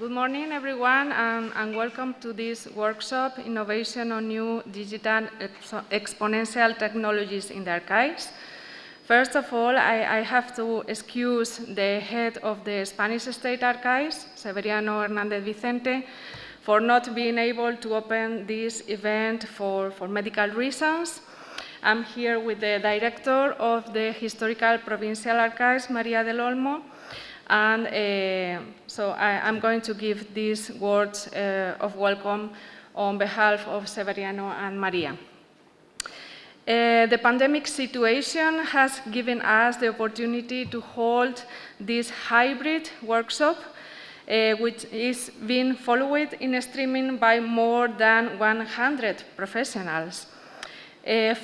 Good morning, everyone, and welcome to this workshop, Innovation on New Digital Exponential Technologies in the Archives. First of all, I have to excuse the head of the Spanish State Archives, Severiano Hernández Vicente, for not being able to open this event for medical reasons. I'm here with the director of the Historical Provincial Archives, María del Olmo, and so I'm going to give these words of welcome on behalf of Severiano and María. The pandemic situation has given us the opportunity to hold this hybrid workshop, which is being followed in streaming by more than 100 professionals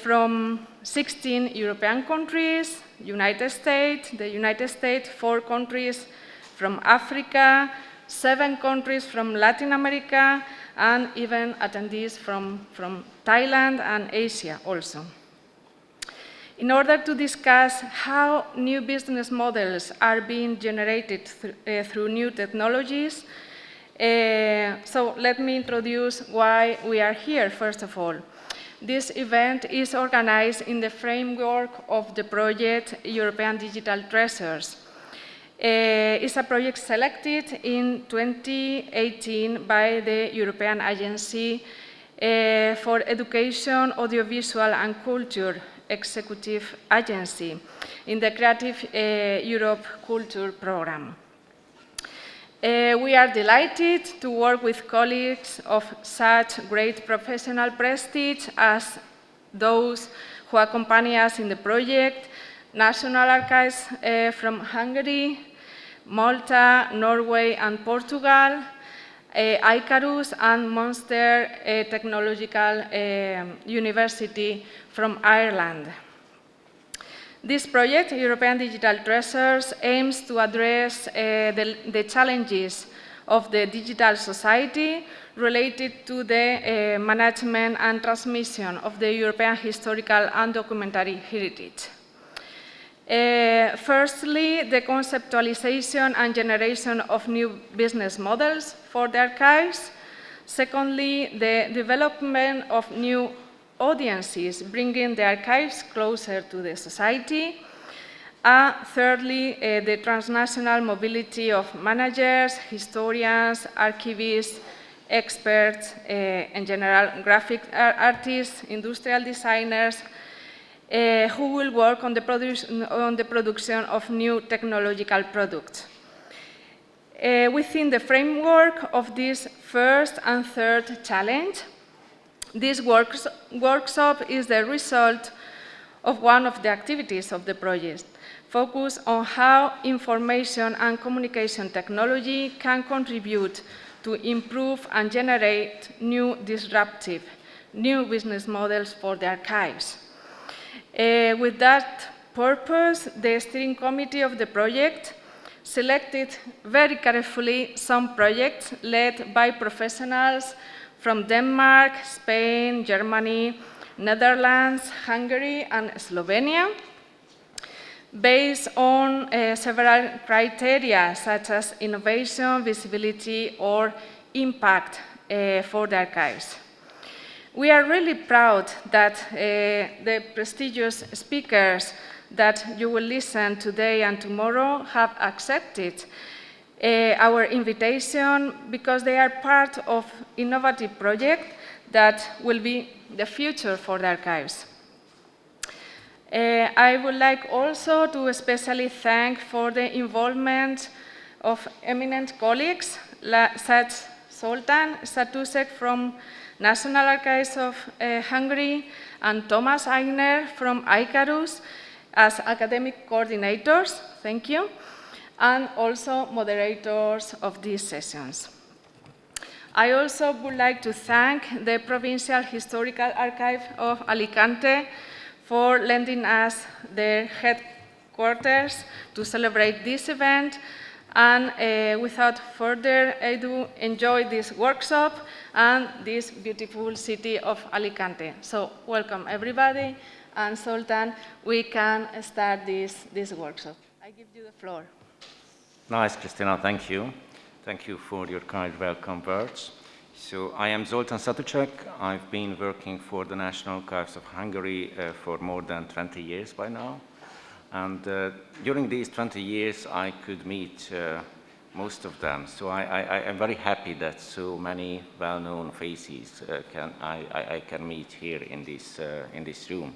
from 16 European countries, United States, the United States, 4 countries from Africa, 7 countries from Latin America, and even attendees from Thailand and Asia also. In order to discuss how new business models are being generated through new technologies, so let me introduce why we are here, first of all. This event is organized in the framework of the project European Digital Treasures. It's a project selected in 2018 by the European Agency for Education, Audiovisual and Culture Executive Agency in the Creative Europe Culture Programme. We are delighted to work with colleagues of such great professional prestige as those who accompany us in the project, National Archives from Hungary, Malta, Norway and Portugal, Icarus and Munster Technological University from Ireland. This project, European Digital Treasures, aims to address the challenges of the digital society related to the management and transmission of the European historical and documentary heritage. Firstly, the conceptualization and generation of new business models for the archives. Secondly, the development of new audiences, bringing the archives closer to the society. Thirdly, the transnational mobility of managers, historians, archivists, experts, in general, graphic artists, industrial designers, who will work on the production of new technological products. Within the framework of this first and third challenge, this workshop is the result of one of the activities of the project, focused on how information and communication technology can contribute to improve and generate new disruptive, new business models for the archives. With that purpose, the steering committee of the project selected very carefully some projects led by professionals from Denmark, Spain, Germany, Netherlands, Hungary, and Slovenia, based on several criteria such as innovation, visibility, or impact for the archives. We are really proud that the prestigious speakers that you will listen today and tomorrow have accepted our invitation because they are part of innovative project that will be the future for the archives. I would like also to especially thank for the involvement of eminent colleagues such Zoltán Satusek from National Archives of Hungary and Thomas Eigner from Icarus as academic coordinators. Thank you. And also moderators of these sessions. I also would like to thank the Provincial Historical Archive of Alicante for lending us their headquarters to celebrate this event. And without further ado, enjoy this workshop and this beautiful city of Alicante. So welcome everybody. And Zoltán, we can start this workshop. I give you the floor. Nice, Cristina, thank you. Thank you for your kind welcome words. So I am Zoltán Szatucsek. I've been working for the National Archives of Hungary for more than 20 years by now. And during these 20 years, I could meet most of them. So I am very happy that so many well-known faces I can meet here in this room.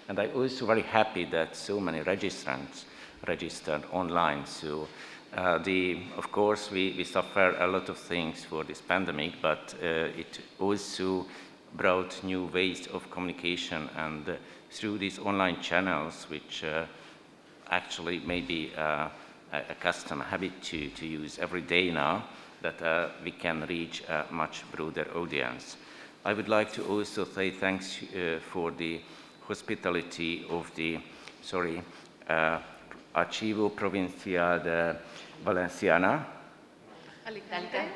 And I'm also very happy that so many registrants registered online. So of course, we suffer a lot of things for this pandemic, but it also brought new ways of communication, and through these online channels, which actually maybe a custom habit to use every day now, that we can reach a much broader audience. I would like to also say thanks for the hospitality of the, Archivo Provincial de Valenciana?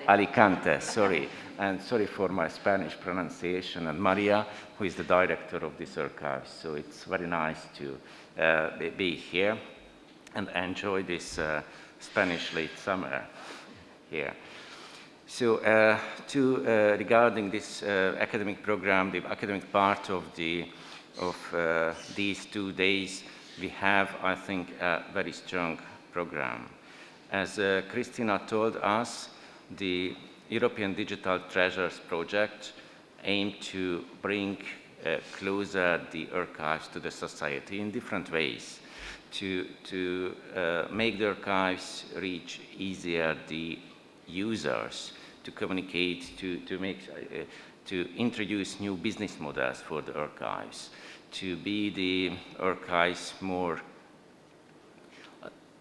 Alicante, sorry. And sorry for my Spanish pronunciation, and Maria, who is the director of this archive. So it's very nice to be here and enjoy this Spanish late summer here. So regarding this academic program, the academic part of these 2 days, we have, I think, a very strong program. As Cristina told us, the European Digital Treasures project aimed to bring closer the archives to the society in different ways, to make the archives reach easier the users, to communicate, to introduce new business models for the archives, to be the archives more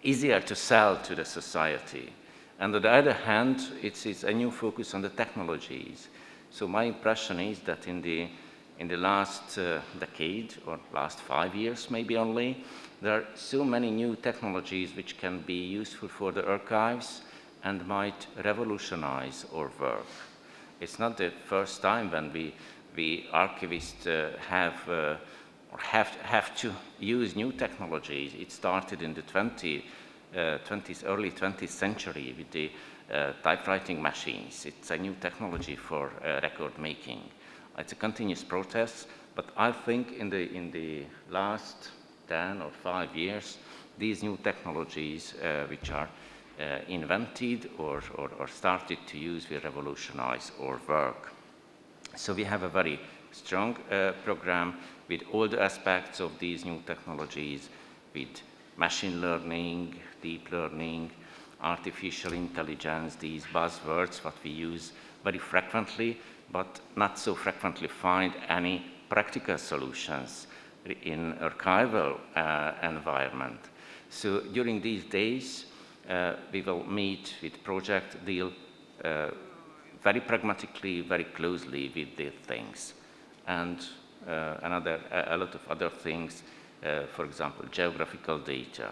easier to sell to the society. And on the other hand, it's a new focus on the technologies. So my impression is that in the last decade, or last 5 years maybe only, there are so many new technologies which can be useful for the archives and might revolutionize our work. It's not the first time when we archivists have to use new technologies. It started in the early 20th century with the typewriting machines. It's a new technology for record making. It's a continuous process, but I think in the last 10 or 5 years, these new technologies which are invented or started to use will revolutionize our work. So we have a very strong program with all the aspects of these new technologies, with machine learning, deep learning, artificial intelligence, these buzzwords what we use very frequently, but not so frequently find any practical solutions in archival environment. So during these days, we will meet with project, deal very pragmatically, very closely with these things. And a lot of other things, for example, geographical data.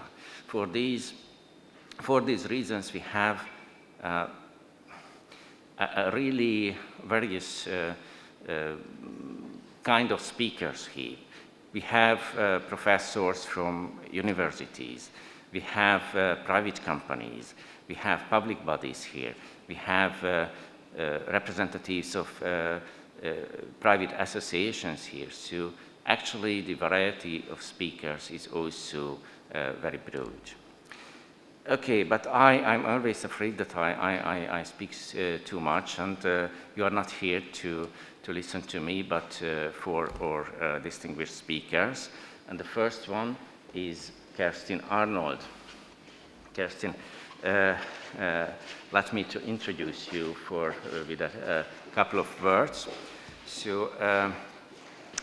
For these reasons, we have a really various kind of speakers here. We have professors from universities. We have private companies. We have public bodies here. We have representatives of private associations here. So actually the variety of speakers is also very broad. Okay, but I'm always afraid that I speak too much, and you are not here to listen to me, but for our distinguished speakers. And the first one is Kerstin Arnold. Kerstin, let me to introduce you with a couple of words. So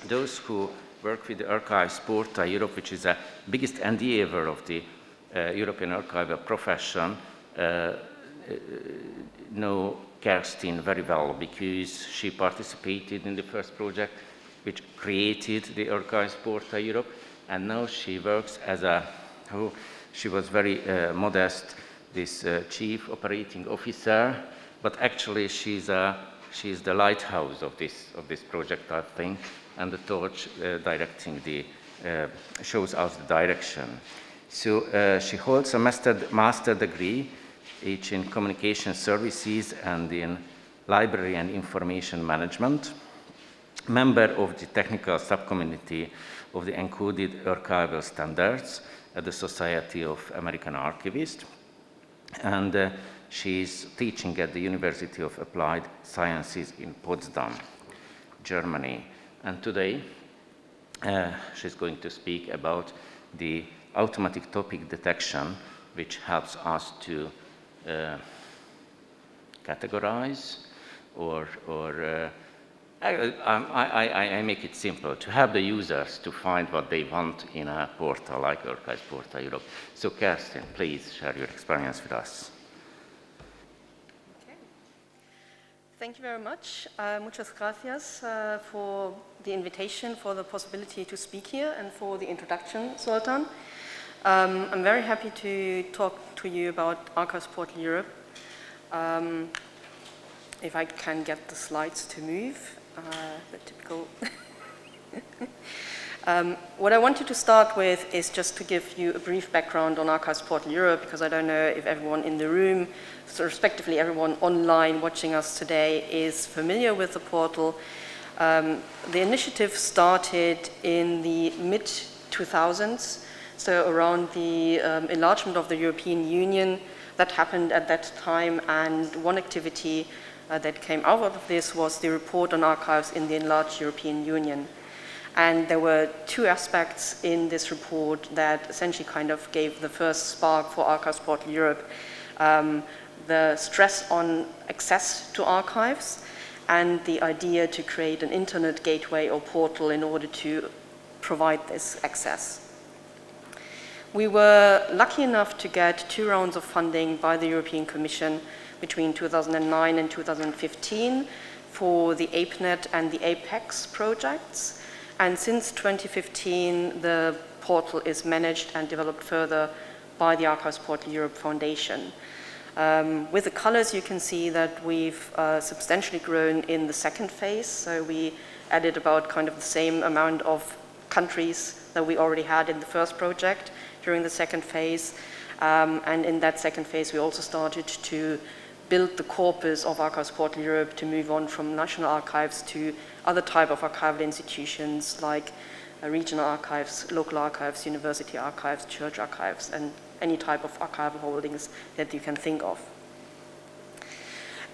those who work with the Archives Porta Europe, which is the biggest endeavor of the European archival profession, know Kerstin very well, because she participated in the first project which created the Archives Porta Europe, and now she works as she was very modest, this chief operating officer, but actually she's the lighthouse of this project, I think, and the torch directing shows us the direction. So she holds a master degree each in communication services and in library and information management, member of the technical subcommittee of the encoded archival standards at the Society of American Archivists, and she's teaching at the University of Applied Sciences in Potsdam, Germany. And today, she's going to speak about the automatic topic detection, which helps us to categorize I make it simple, to help the users to find what they want in a portal like Archives Portal Europe. So Kerstin, please share your experience with us. Okay. Thank you very much. Muchas gracias for the invitation, for the possibility to speak here, and for the introduction, Zoltan. I'm very happy to talk to you about Archives Portal Europe. If I can get the slides to move, the typical. What I wanted to start with is just to give you a brief background on Archives Portal Europe, because I don't know if everyone in the room, so respectively everyone online watching us today, is familiar with the portal. The initiative started in the mid-2000s, so around the enlargement of the European Union. That happened at that time, and one activity that came out of this was the report on archives in the enlarged European Union. And there were two aspects in this report that essentially kind of gave the first spark for Archives Portal Europe. The stress on access to archives and the idea to create an internet gateway or portal in order to provide this access. We were lucky enough to get 2 rounds of funding by the European Commission between 2009 and 2015 for the APNet and the APEX projects. And since 2015, the portal is managed and developed further by the Archives Portal Europe Foundation. With the colors, you can see that we've substantially grown in the second phase. So we added about kind of the same amount of countries that we already had in the first project during the second phase. And in that second phase, we also started to build the corpus of Archives Portal Europe to move on from national archives to other type of archival institutions like regional archives, local archives, university archives, church archives, and any type of archival holdings that you can think of.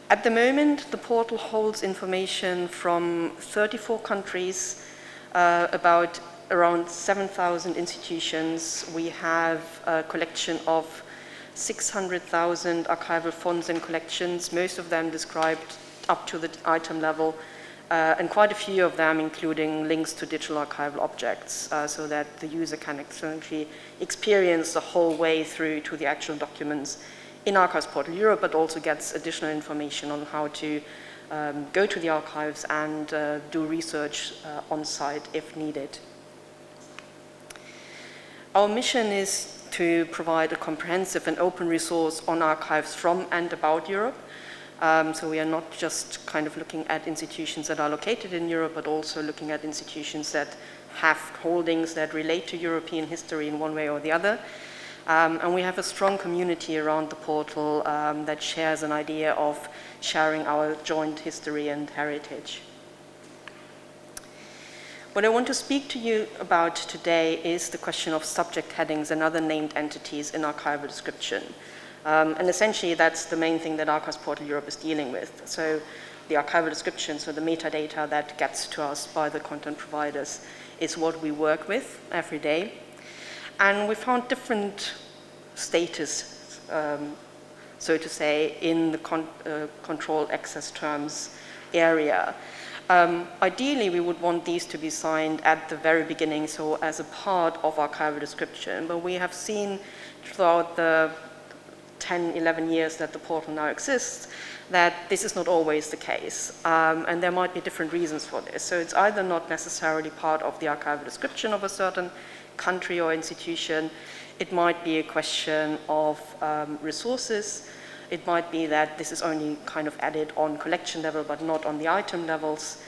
At the moment, the portal holds information from 34 countries, about around 7,000 institutions. We have a collection of 600,000 archival fonts and collections, most of them described up to the item level, and quite a few of them including links to digital archival objects, so that the user can actually experience the whole way through to the actual documents in Archives Portal Europe, but also gets additional information on how to go to the archives and do research on site if needed. Our mission is to provide a comprehensive and open resource on archives from and about Europe. So we are not just kind of looking at institutions that are located in Europe, but also looking at institutions that have holdings that relate to European history in one way or the other. And we have a strong community around the portal that shares an idea of sharing our joint history and heritage. What I want to speak to you about today is the question of subject headings and other named entities in archival description. And essentially, that's the main thing that Archives Portal Europe is dealing with. So the archival description, so the metadata that gets to us by the content providers, is what we work with every day. And we found different status, so to say, in the control access terms area. Ideally, we would want these to be signed at the very beginning, so as a part of archival description, but we have seen throughout the 10, 11 years that the portal now exists, that this is not always the case, and there might be different reasons for this. So it's either not necessarily part of the archival description of a certain country or institution, it might be a question of resources, it might be that this is only kind of added on collection level but not on the item levels.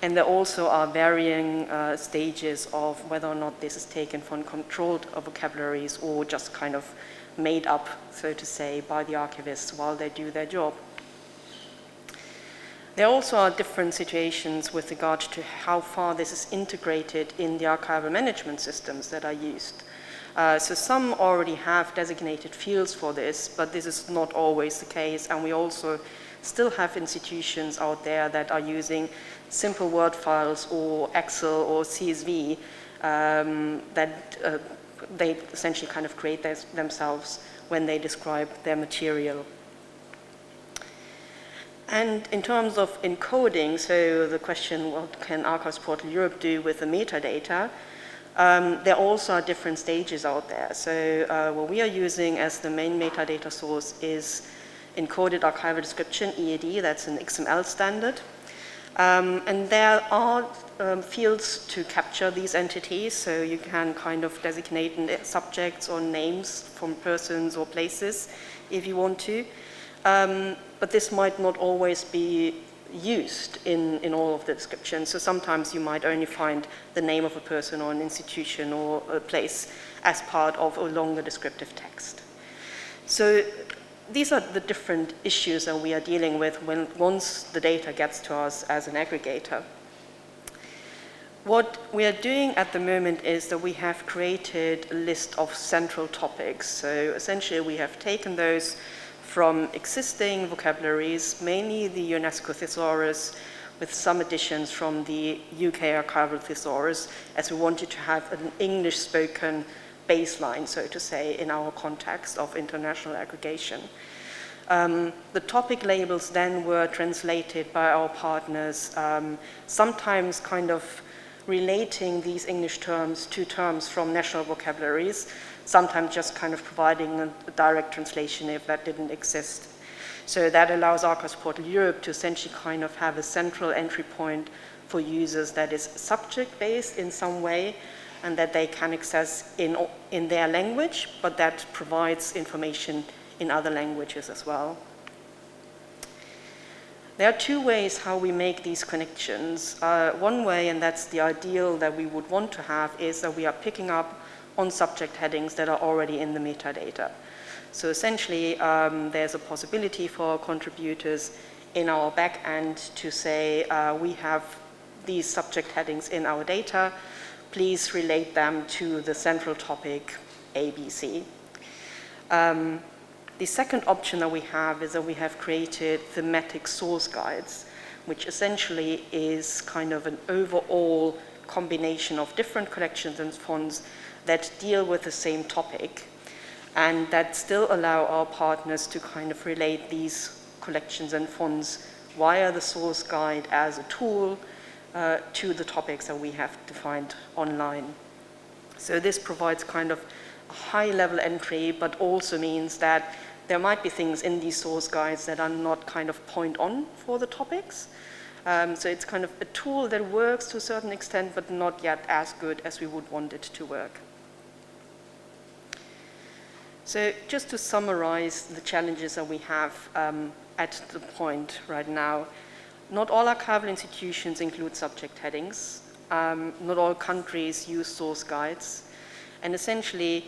And there also are varying stages of whether or not this is taken from controlled vocabularies or just kind of made up, so to say, by the archivists while they do their job. There also are different situations with regard to how far this is integrated in the archival management systems that are used. So some already have designated fields for this, but this is not always the case, and we also still have institutions out there that are using simple Word files or Excel or CSV that they essentially kind of create themselves when they describe their material. And in terms of encoding, so the question, what can Archives Portal Europe do with the metadata? There also are different stages out there. So what we are using as the main metadata source is encoded archival description, EAD, that's an XML standard. And there are fields to capture these entities, so you can kind of designate subjects or names from persons or places if you want to. But this might not always be used in all of the descriptions. So sometimes you might only find the name of a person or an institution or a place as part of a longer descriptive text. So these are the different issues that we are dealing with once the data gets to us as an aggregator. What we are doing at the moment is that we have created a list of central topics. So essentially we have taken those from existing vocabularies, mainly the UNESCO thesaurus, with some additions from the UK archival thesaurus, as we wanted to have an English-spoken baseline, so to say, in our context of international aggregation. The topic labels then were translated by our partners, sometimes kind of relating these English terms to terms from national vocabularies, sometimes just kind of providing a direct translation if that didn't exist. So that allows Archives Portal Europe to essentially kind of have a central entry point for users that is subject-based in some way and that they can access in their language, but that provides information in other languages as well. There are two ways how we make these connections. One way, and that's the ideal that we would want to have, is that we are picking up on subject headings that are already in the metadata. So essentially, there's a possibility for contributors in our back end to say, we have these subject headings in our data, please relate them to the central topic ABC. The second option that we have is that we have created thematic source guides, which essentially is kind of an overall combination of different collections and fonts that deal with the same topic, and that still allow our partners to kind of relate these collections and fonts via the source guide as a tool to the topics that we have defined online. So this provides kind of a high-level entry, but also means that there might be things in these source guides that are not kind of point-on for the topics. So it's kind of a tool that works to a certain extent, but not yet as good as we would want it to work. So just to summarize the challenges that we have at the point right now, not all archival institutions include subject headings. Not all countries use source guides. And essentially,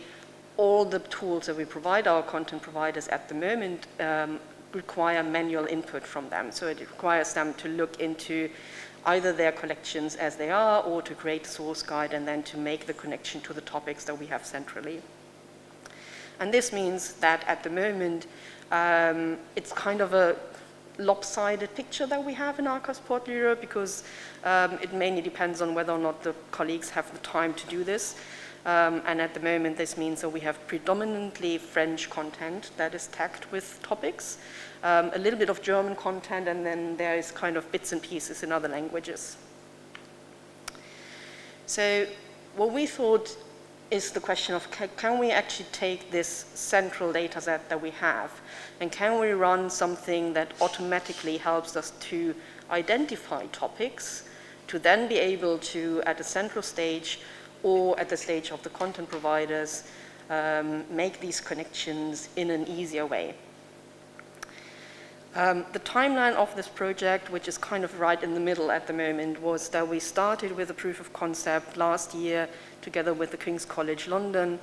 all the tools that we provide our content providers at the moment require manual input from them. So it requires them to look into either their collections as they are, or to create a source guide and then to make the connection to the topics that we have centrally. And this means that at the moment, it's kind of a lopsided picture that we have in Archives Portal Europe, because it mainly depends on whether or not the colleagues have the time to do this. And at the moment, this means that we have predominantly French content that is tagged with topics, a little bit of German content, and then there is kind of bits and pieces in other languages. So what we thought is the question of, can we actually take this central data set that we have, and can we run something that automatically helps us to identify topics, to then be able to, at a central stage, or at the stage of the content providers, make these connections in an easier way. The timeline of this project, which is kind of right in the middle at the moment, was that we started with a proof of concept last year together with the King's College London,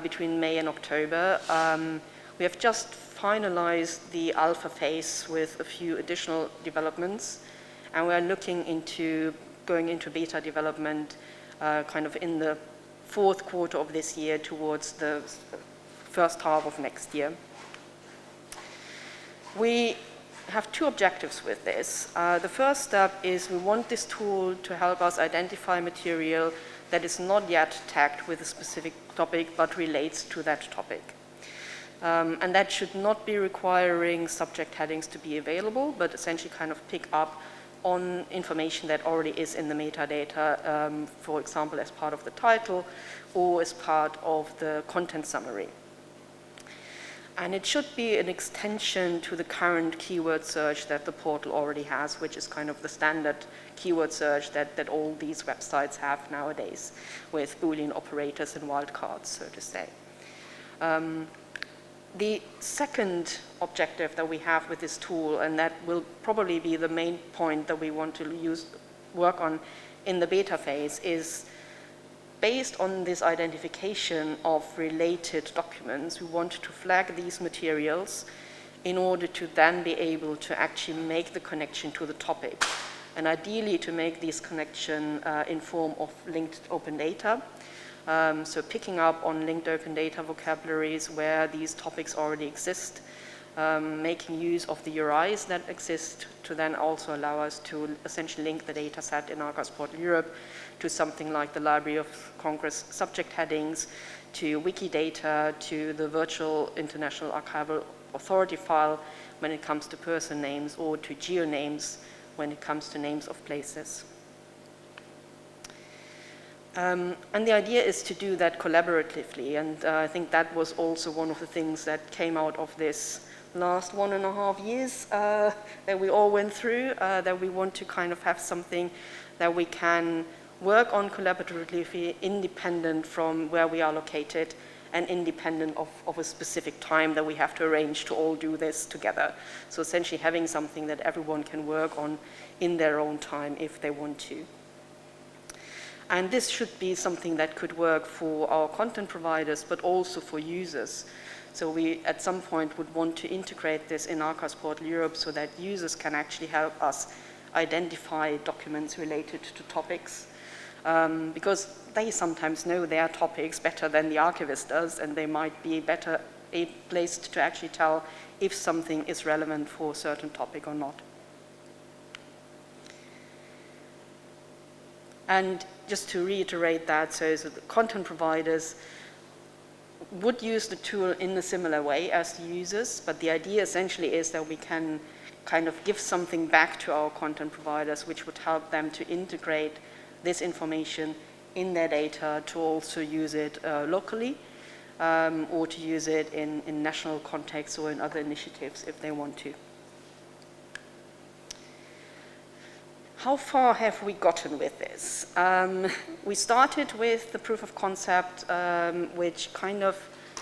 between May and October. We have just finalized the alpha phase with a few additional developments, and we are looking into going into beta development kind of in the fourth quarter of this year towards the first half of next year. We have two objectives with this. The first step is we want this tool to help us identify material that is not yet tagged with a specific topic but relates to that topic. And that should not be requiring subject headings to be available, but essentially kind of pick up on information that already is in the metadata, for example, as part of the title or as part of the content summary. And it should be an extension to the current keyword search that the portal already has, which is kind of the standard keyword search that all these websites have nowadays, with Boolean operators and wildcards, so to say. The second objective that we have with this tool, and that will probably be the main point that we want to work on in the beta phase, is based on this identification of related documents, we want to flag these materials in order to then be able to actually make the connection to the topic, and ideally to make this connection in form of linked open data. So picking up on linked open data vocabularies where these topics already exist, making use of the URIs that exist to then also allow us to essentially link the data set in Archives Portal Europe to something like the Library of Congress subject headings, to Wikidata, to the Virtual International Archival Authority file when it comes to person names, or to geonames when it comes to names of places. And the idea is to do that collaboratively, and I think that was also one of the things that came out of this last 1.5 years that we all went through, that we want to kind of have something that we can work on collaboratively, independent from where we are located and independent of a specific time that we have to arrange to all do this together. So essentially having something that everyone can work on in their own time if they want to. And this should be something that could work for our content providers, but also for users. So we, at some point, would want to integrate this in Archives Portal Europe so that users can actually help us identify documents related to topics. Because they sometimes know their topics better than the archivist does, and they might be better placed to actually tell if something is relevant for a certain topic or not. And just to reiterate that, so the content providers would use the tool in a similar way as the users, but the idea essentially is that we can kind of give something back to our content providers, which would help them to integrate this information in their data to also use it locally, or to use it in national contexts or in other initiatives if they want to. How far have we gotten with this? We started with the proof of concept, which kind of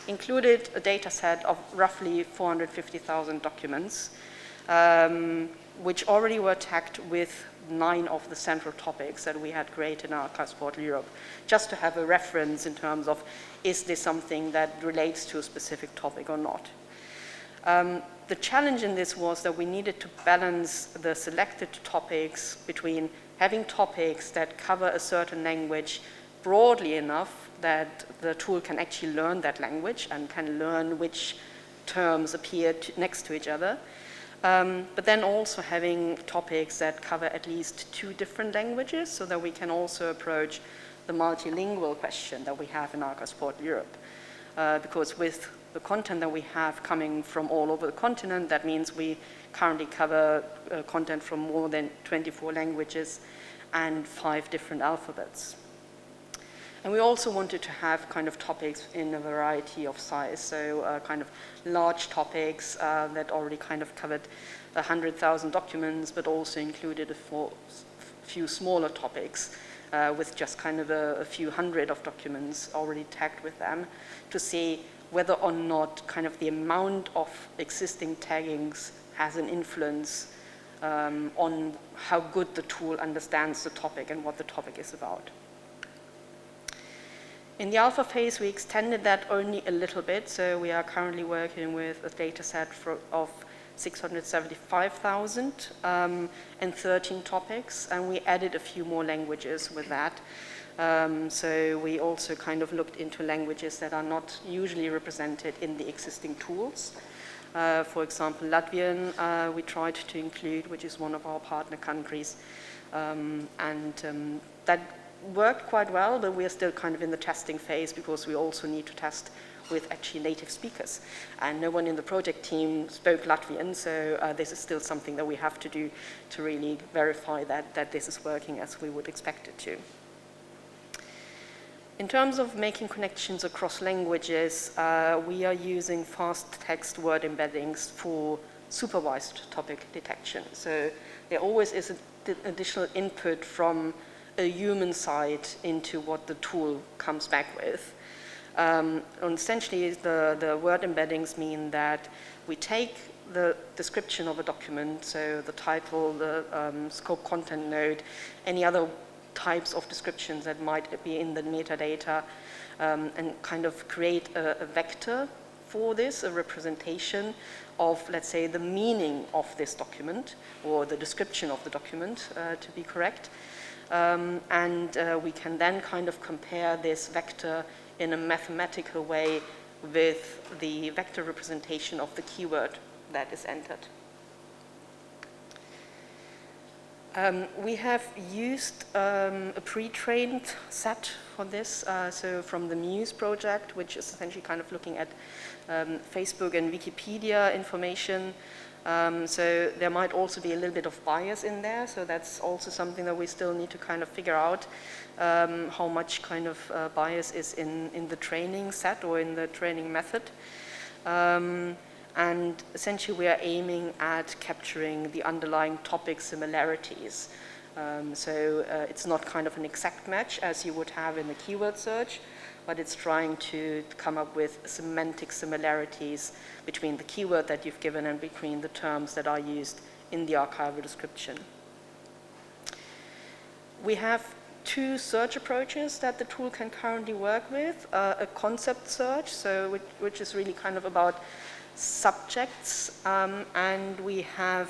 included a data set of roughly 450,000 documents, which already were tagged with 9 of the central topics that we had created in Archives Portal Europe, just to have a reference in terms of, is this something that relates to a specific topic or not? The challenge in this was that we needed to balance the selected topics between having topics that cover a certain language broadly enough that the tool can actually learn that language and can learn which terms appear next to each other, but then also having topics that cover at least 2 different languages so that we can also approach the multilingual question that we have in Archives Portal Europe. Because with the content that we have coming from all over the continent, that means we currently cover content from more than 24 languages and 5 different alphabets. And we also wanted to have kind of topics in a variety of size, so kind of large topics that already kind of covered 100,000 documents, but also included a few smaller topics with just kind of a few hundred of documents already tagged with them, to see whether or not kind of the amount of existing taggings has an influence on how good the tool understands the topic and what the topic is about. In the alpha phase, we extended that only a little bit, so we are currently working with a data set of 675,000 and 13 topics, and we added a few more languages with that. So we also kind of looked into languages that are not usually represented in the existing tools. For example, Latvian we tried to include, which is one of our partner countries, that worked quite well, but we are still kind of in the testing phase because we also need to test with actually native speakers. And no one in the project team spoke Latvian, so this is still something that we have to do to really verify that this is working as we would expect it to. In terms of making connections across languages, we are using fast text word embeddings for supervised topic detection. So there always is an additional input from a human side into what the tool comes back with. And essentially, the word embeddings mean that we take the description of a document, so the title, the scope content node, any other types of descriptions that might be in the metadata, and kind of create a vector for this, a representation of, let's say, the meaning of this document, or the description of the document, to be correct. We can then kind of compare this vector in a mathematical way with the vector representation of the keyword that is entered. We have used a pre-trained set for this, so from the Muse project, which is essentially kind of looking at Facebook and Wikipedia information. So there might also be a little bit of bias in there, so that's also something that we still need to kind of figure out, how much kind of bias is in the training set or in the training method. And essentially we are aiming at capturing the underlying topic similarities. It's not kind of an exact match as you would have in the keyword search, but it's trying to come up with semantic similarities between the keyword that you've given and between the terms that are used in the archival description. We have two search approaches that the tool can currently work with. A concept search, which is really kind of about subjects, and we have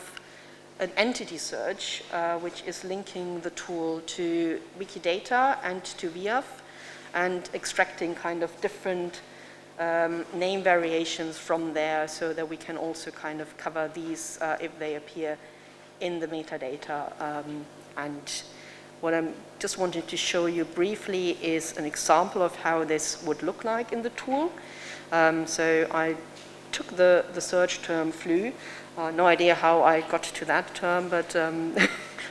an entity search, which is linking the tool to Wikidata and to VIAF, and extracting kind of different name variations from there so that we can also kind of cover these if they appear in the metadata. And what I'm just wanting to show you briefly is an example of how this would look like in the tool. So I took the search term flu. No idea how I got to that term, but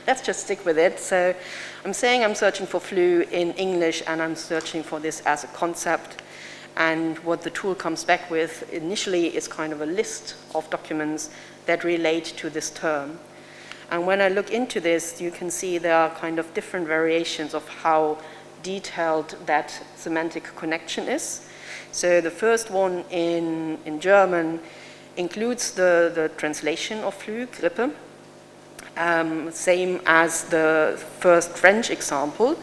let's just stick with it. So I'm saying I'm searching for flu in English, and I'm searching for this as a concept. And what the tool comes back with initially is kind of a list of documents that relate to this term. And when I look into this, you can see there are kind of different variations of how detailed that semantic connection is. So the first one in German includes the translation of flu, Grippe, same as the first French example,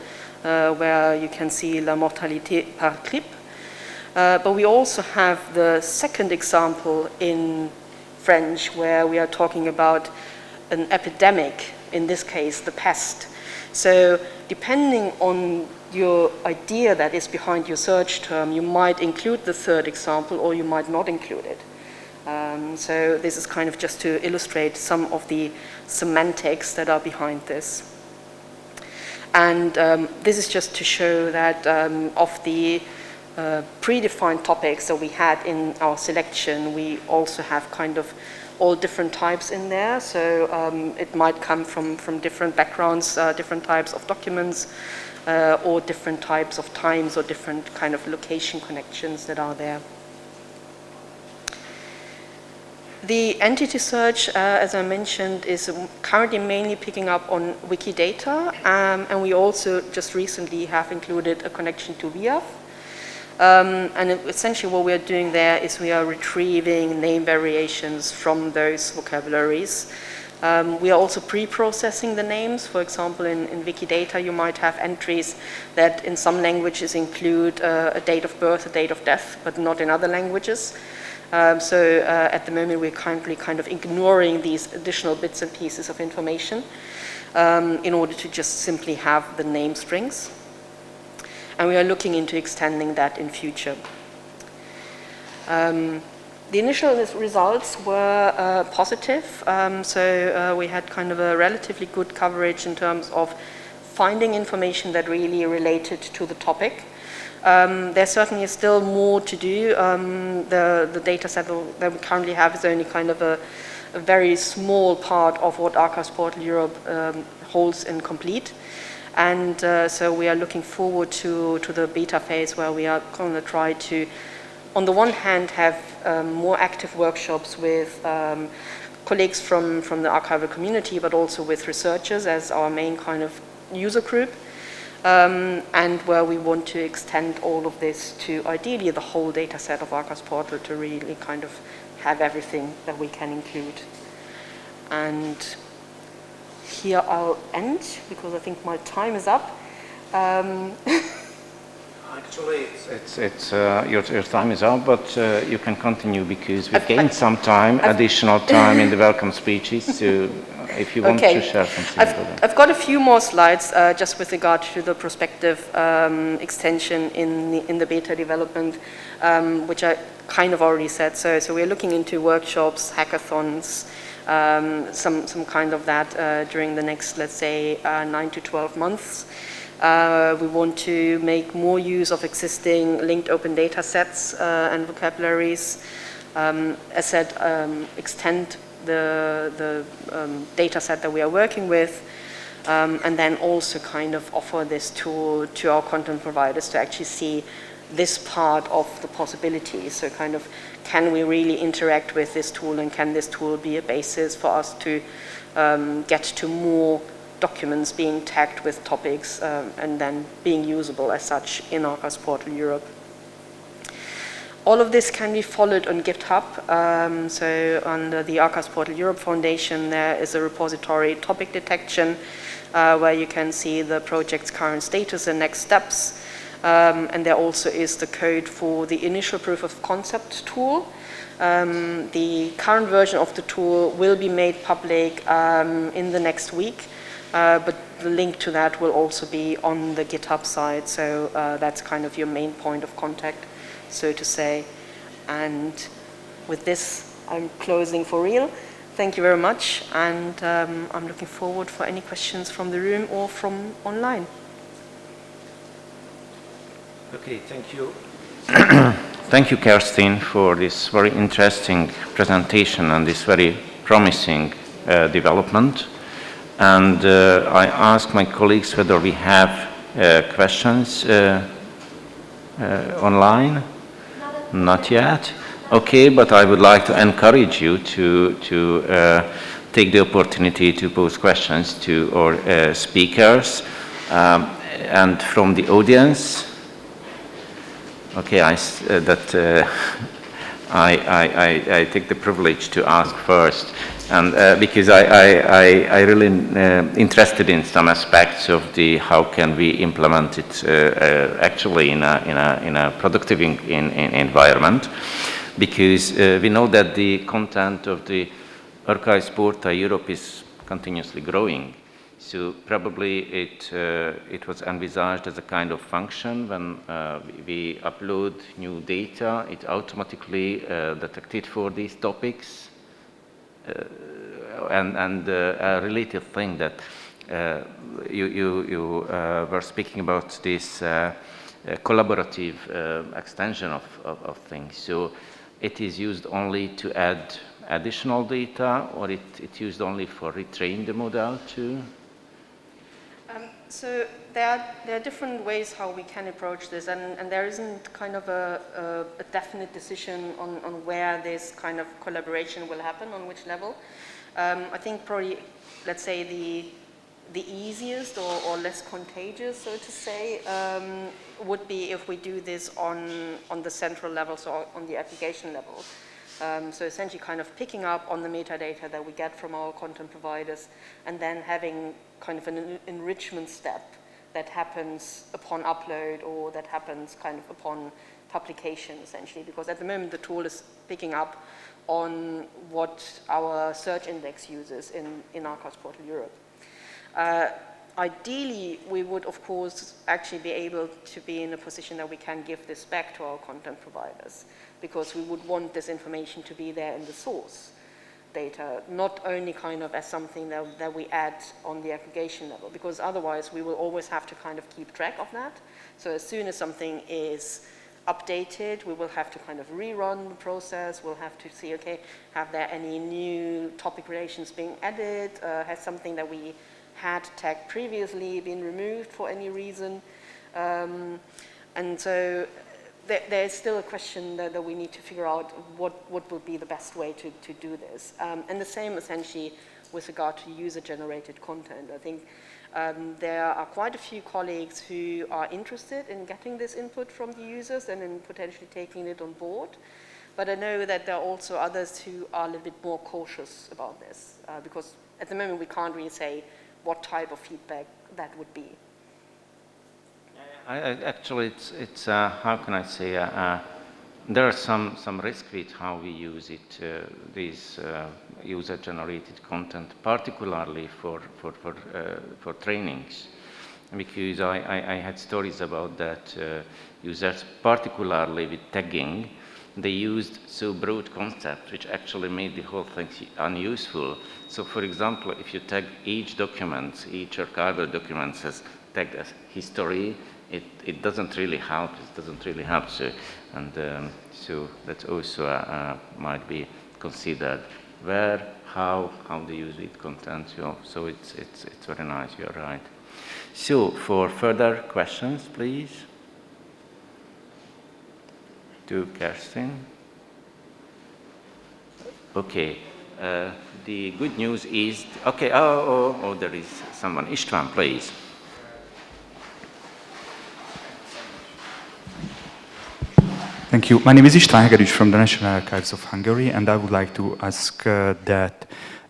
where you can see la mortalité par grippe. But we also have the second example in French, where we are talking about an epidemic, in this case, the pest. So depending on your idea that is behind your search term, you might include the third example or you might not include it. So this is kind of just to illustrate some of the semantics that are behind this. And this is just to show that of the predefined topics that we had in our selection, we also have kind of all different types in there. So it might come from different backgrounds, different types of documents, or different types of times or different kind of location connections that are there. The entity search, as I mentioned, is currently mainly picking up on Wikidata, and we also just recently have included a connection to VIAF. And essentially what we are doing there is we are retrieving name variations from those vocabularies. We are also pre-processing the names. For example, in Wikidata, you might have entries that in some languages include a date of birth, a date of death, but not in other languages. So at the moment, we're currently kind of ignoring these additional bits and pieces of information in order to just simply have the name strings. And we are looking into extending that in future. The initial results were positive, so we had kind of a relatively good coverage in terms of finding information that really related to the topic. There certainly is still more to do. The data set that we currently have is only kind of a very small part of what Archives Portal Europe holds in complete. And so we are looking forward to the beta phase where we are going to try to, on the one hand, have more active workshops with colleagues from the archival community, but also with researchers as our main kind of user group, and where we want to extend all of this to ideally the whole data set of Archives Portal to really kind of have everything that we can include. And here I'll end because I think my time is up. Actually, your time is up, but you can continue because we've gained some time, additional time in the welcome speeches. So if you want to share something. I've got a few more slides just with regard to the prospective extension in the beta development, which I kind of already said. So we're looking into workshops, hackathons, some kind of that during the next, let's say, 9 to 12 months. We want to make more use of existing linked open data sets and vocabularies. As said, extend the data set that we are working with, and then also kind of offer this tool to our content providers to actually see this part of the possibilities. So kind of, can we really interact with this tool, and can this tool be a basis for us to get to more documents being tagged with topics and then being usable as such in Archives Portal Europe. All of this can be followed on GitHub. So under the Archives Portal Europe Foundation, there is a repository topic detection where you can see the project's current status and next steps. And there also is the code for the initial proof of concept tool. The current version of the tool will be made public in the next week. But the link to that will also be on the GitHub side, so that's kind of your main point of contact, so to say. And with this, I'm closing for real. Thank you very much, and I'm looking forward for any questions from the room or from online. Okay, thank you. Thank you, Kerstin, for this very interesting presentation and this very promising development. And I ask my colleagues whether we have questions online. Not yet. Okay, but I would like to encourage you to take the opportunity to pose questions to our speakers. And from the audience, okay, I take the privilege to ask first. And because I really interested in some aspects of the how can we implement it actually in a productive environment, because we know that the content of the Archives Portal Europe is continuously growing. So probably it was envisaged as a kind of function when we upload new data, it automatically detected for these topics. And a related thing that you were speaking about, this collaborative extension of things. So it is used only to add additional data, or it's used only for retrain the model too? So there are different ways how we can approach this, and there isn't kind of a definite decision on where this kind of collaboration will happen, on which level. I think probably, let's say, the easiest or less contagious, so to say, would be if we do this on the central level, so on the application level. So essentially kind of picking up on the metadata that we get from our content providers and then having kind of an enrichment step that happens upon upload or that happens kind of upon publication, essentially, because at the moment the tool is picking up on what our search index uses in Archives Portal Europe. Ideally, we would, of course, actually be able to be in a position that we can give this back to our content providers, because we would want this information to be there in the source data, not only kind of as something that we add on the aggregation level, because otherwise we will always have to kind of keep track of that. So as soon as something is updated, we will have to kind of rerun the process. We'll have to see, okay, have there any new topic relations being added? Has something that we had tagged previously been removed for any reason? And so there is still a question that we need to figure out what will be the best way to do this. And the same essentially with regard to user-generated content. I think there are quite a few colleagues who are interested in getting this input from the users and in potentially taking it on board. But I know that there are also others who are a little bit more cautious about this, because at the moment we can't really say what type of feedback that would be. Actually, it's how can I say, there are some risk with how we use it, these user-generated content, particularly for trainings, because I had stories about that users, particularly with tagging, they used so broad concepts, which actually made the whole thing unuseful. So, for example, if you tag each document, each archival document as tagged as history, it doesn't really help. It doesn't really help. So, and so that also might be considered. Where, how do you use it content? So it's very nice. You're right. So for further questions, please. To Kerstin. Okay. The good news is okay. Oh, there is someone. István, please. Thank you. My name is István Hegedűs from the National Archives of Hungary, and I would like to ask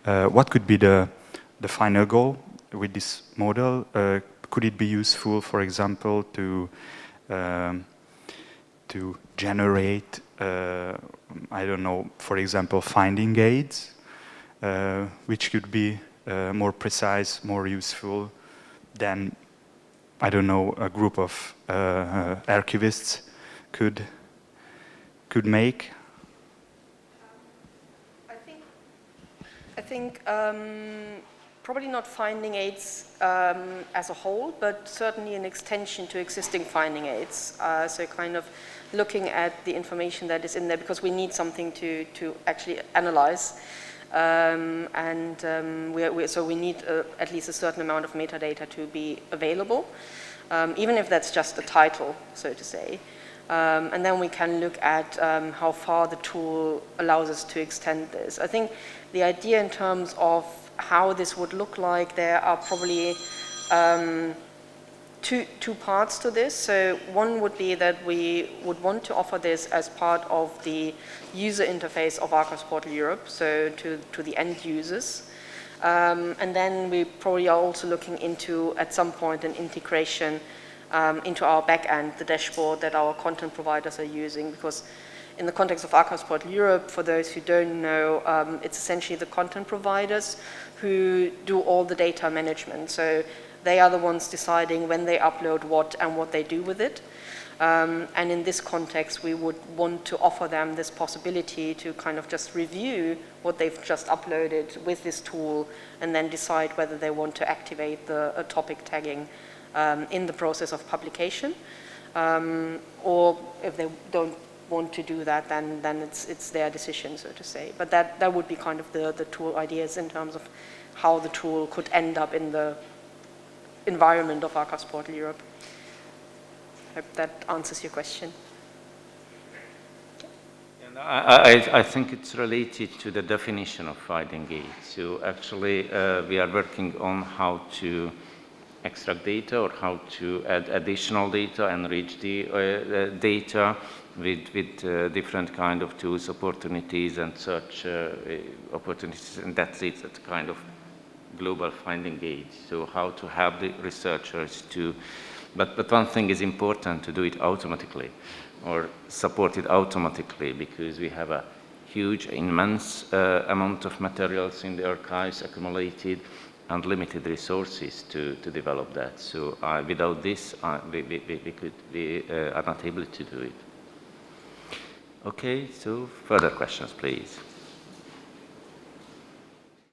what could be the final goal with this model? Could it be useful, for example, to generate, I don't know, for example, finding aids, which could be more precise, more useful than, I don't know, a group of archivists could make? I think probably not finding aids as a whole, but certainly an extension to existing finding aids. So kind of looking at the information that is in there, because we need something to actually analyze. So we need at least a certain amount of metadata to be available, even if that's just a title, so to say. And then we can look at how far the tool allows us to extend this. I think the idea in terms of how this would look like, there are probably two parts to this. So one would be that we would want to offer this as part of the user interface of Archives Portal Europe, so to the end users. And then we probably are also looking into, at some point, an integration into our backend, the dashboard that our content providers are using, because in the context of Archives Portal Europe, for those who don't know, it's essentially the content providers who do all the data management. So they are the ones deciding when they upload what and what they do with it. And in this context, we would want to offer them this possibility to kind of just review what they've just uploaded with this tool and then decide whether they want to activate the topic tagging in the process of publication, or if they don't want to do that, then it's their decision, so to say. But that would be kind of the tool ideas in terms of how the tool could end up in the environment of Archives Portal Europe. I hope that answers your question. And I think it's related to the definition of finding aids. So actually, we are working on how to extract data or how to add additional data, enrich the data. with different kind of tools, opportunities and such opportunities, and that's it, that kind of global finding aid. So how to help the researchers to, but one thing is important, to do it automatically or support it automatically, because we have a huge, immense amount of materials in the archives accumulated and limited resources to develop that. So without this, we are not able to do it. Okay, so further questions, please.